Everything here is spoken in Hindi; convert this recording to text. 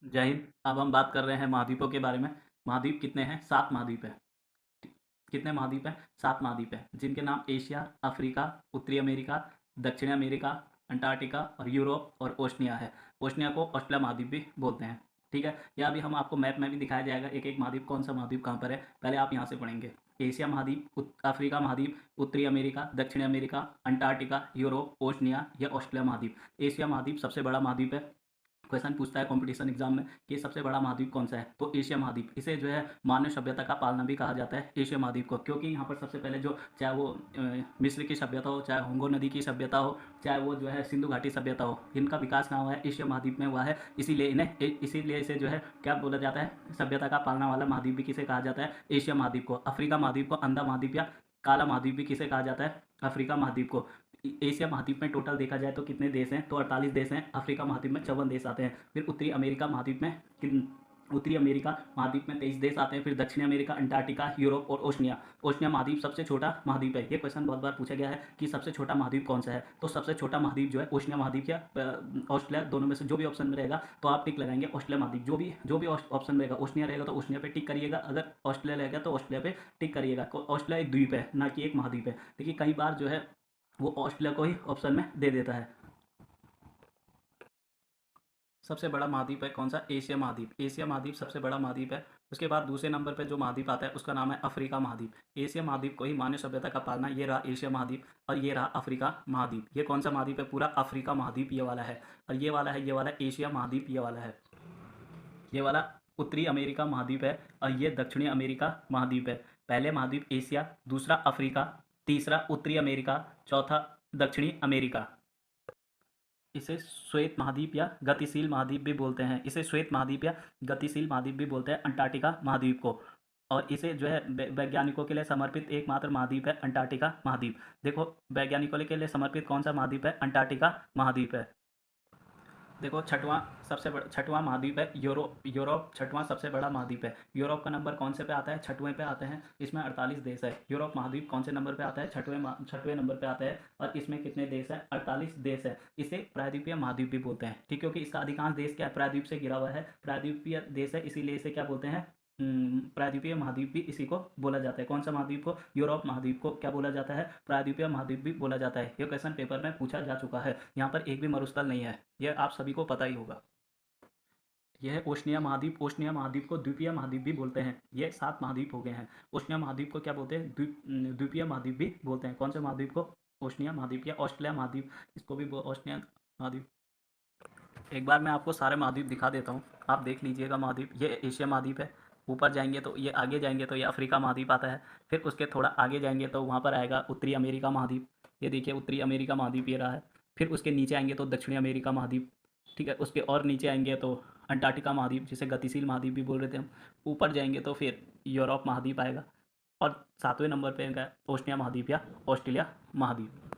जय हिंद। अब हम बात कर रहे हैं महाद्वीपों के बारे में। महाद्वीप कितने हैं? 7 महाद्वीप हैं। कितने महाद्वीप हैं? 7 महाद्वीप हैं, जिनके नाम एशिया, अफ्रीका, उत्तरी अमेरिका, दक्षिणी अमेरिका, अंटार्कटिका और यूरोप और ओशनिया है। ओशनिया को ऑस्ट्रेलिया महाद्वीप भी बोलते हैं। ठीक है, यह अभी हम आपको मैप में भी दिखाया जाएगा, एक एक महाद्वीप कौन सा महाद्वीप कहाँ पर है। पहले आप यहाँ से पढ़ेंगे। एशिया महाद्वीप, अफ्रीका महाद्वीप, उत्तरी अमेरिका, दक्षिणी अमेरिका, अंटार्कटिका, यूरोप, ओशनिया, यह ऑस्ट्रेलिया महाद्वीप। एशिया महाद्वीप सबसे बड़ा महाद्वीप है। क्वेश्चन पूछता है कंपटीशन एग्जाम में कि सबसे बड़ा महाद्वीप कौन सा है, तो एशिया महाद्वीप। इसे जो है मानव सभ्यता का पालना भी कहा जाता है एशिया महाद्वीप को, क्योंकि यहाँ पर सबसे पहले जो चाहे वो मिस्र की सभ्यता हो, चाहे होंगो नदी की सभ्यता हो, चाहे वो जो है सिंधु घाटी सभ्यता हो, इनका विकास कहाँ हुआ है? एशिया महाद्वीप में हुआ है। इसीलिए इसे जो है क्या बोला जाता है? सभ्यता का पालना वाला महाद्वीप भी किसे कहा जाता है? एशिया महाद्वीप को। अफ्रीका महाद्वीप को अंधा महाद्वीप या काला महाद्वीप भी किसे कहा जाता है? अफ्रीका महाद्वीप को। एशिया महाद्वीप में टोटल देखा जाए तो कितने देश हैं? तो 48 देश हैं। अफ्रीका महाद्वीप में 54 देश आते हैं। फिर उत्तरी अमेरिका महाद्वीप में 23 देश आते हैं। फिर दक्षिणी अमेरिका, अंटार्कटिका, यूरोप और ओशनिया। ओशनिया महाद्वीप सबसे छोटा महाद्वीप है। ये क्वेश्चन बहुत बार पूछा गया है कि सबसे छोटा महाद्वीप कौन सा है, तो सबसे छोटा महाद्वीप जो है ओशनिया महाद्वीप या ऑस्ट्रेलिया, दोनों में से जो भी ऑप्शन में रहेगा तो आप टिक लगाएंगे ऑस्ट्रेलिया महाद्वीप। जो भी ऑप्शन रहेगा, ओशनिया रहेगा तो ओशनिया पे टिक करिएगा, अगर ऑस्ट्रेलिया रहेगा तो ऑस्ट्रेलिया पे टिक करिएगा। ऑस्ट्रेलिया एक द्वीप है, ना कि एक महाद्वीप है। देखिए कई बार जो है वो ऑस्ट्रेलिया को ही ऑप्शन में दे देता है। सबसे बड़ा महाद्वीप है कौन सा? एशिया महाद्वीप। एशिया महाद्वीप सबसे बड़ा महाद्वीप है। उसके बाद दूसरे नंबर पे जो महाद्वीप आता है उसका नाम है अफ्रीका महाद्वीप। एशिया महाद्वीप को ही मानव सभ्यता का पालना, ये रहा एशिया महाद्वीप और ये रहा अफ्रीका महाद्वीप। ये कौन सा महाद्वीप है? पूरा अफ्रीका महाद्वीप ये वाला है। और ये वाला एशिया महाद्वीप ये वाला है। ये वाला उत्तरी अमेरिका महाद्वीप है और ये दक्षिणी अमेरिका महाद्वीप है। पहले महाद्वीप एशिया, दूसरा अफ्रीका, तीसरा उत्तरी अमेरिका, चौथा दक्षिणी अमेरिका। इसे श्वेत महाद्वीप या गतिशील महाद्वीप भी बोलते हैं। इसे श्वेत महाद्वीप या गतिशील महाद्वीप भी बोलते हैं अंटार्कटिका महाद्वीप को। और इसे जो है वैज्ञानिकों के लिए समर्पित एकमात्र महाद्वीप है अंटार्कटिका महाद्वीप। देखो वैज्ञानिकों के लिए समर्पित कौन सा महाद्वीप है? अंटार्कटिका महाद्वीप है। देखो छठवां महाद्वीप है यूरोप। यूरोप छठवां सबसे बड़ा महाद्वीप है। यूरोप का नंबर कौन से पे आता है? छठवें पे आते हैं। इसमें 48 देश है। यूरोप महाद्वीप कौन से नंबर पे आता है? छठवें नंबर पे आता है। और इसमें कितने देश हैं? 48 देश है। इसे प्रायद्वीपीय महाद्वीप भी बोलते हैं। ठीक, क्योंकि इसका अधिकांश देश क्या है? प्रायद्वीप से घिरा हुआ है, प्रायद्वीपीय देश है, इसीलिए इसे क्या बोलते हैं? प्रायद्वीपीय महाद्वीप भी इसी को बोला जाता है। कौन सा महाद्वीप को? यूरोप महाद्वीप को क्या बोला जाता है? प्रायद्वीपीय महाद्वीप भी बोला जाता है। ये क्वेश्चन पेपर में पूछा जा चुका है। यहाँ पर एक भी मरुस्थल नहीं है, यह आप सभी को पता ही होगा। यह है ओशनिया महाद्वीप। ओशनिया महाद्वीप को द्वीपीय महाद्वीप भी बोलते हैं। ये 7 महाद्वीप हो गए हैं। ओशनिया महाद्वीप को क्या बोलते हैं? द्वीपीय महाद्वीप भी बोलते हैं। कौन से महाद्वीप को? ओशनिया महाद्वीप या ऑस्ट्रेलिया महाद्वीप, इसको भी ओशनिया महाद्वीप। एक बार मैं आपको सारे महाद्वीप दिखा देता हूँ, आप देख लीजिएगा। महाद्वीप ये एशिया महाद्वीप है। ऊपर जाएंगे तो ये आगे जाएंगे तो ये अफ्रीका महाद्वीप आता है। फिर उसके थोड़ा आगे जाएंगे तो वहाँ पर आएगा उत्तरी अमेरिका महाद्वीप। ये देखिए उत्तरी अमेरिका महाद्वीप ये रहा है। फिर उसके नीचे आएंगे तो दक्षिणी अमेरिका महाद्वीप। ठीक है, उसके और नीचे आएंगे तो अंटार्कटिका महाद्वीप, जिसे गतिशील महाद्वीप भी बोल रहे थे हम। ऊपर जाएंगे तो फिर यूरोप महाद्वीप आएगा। और 7वें नंबर पे आएगा ओशनिया महाद्वीप या ऑस्ट्रेलिया महाद्वीप।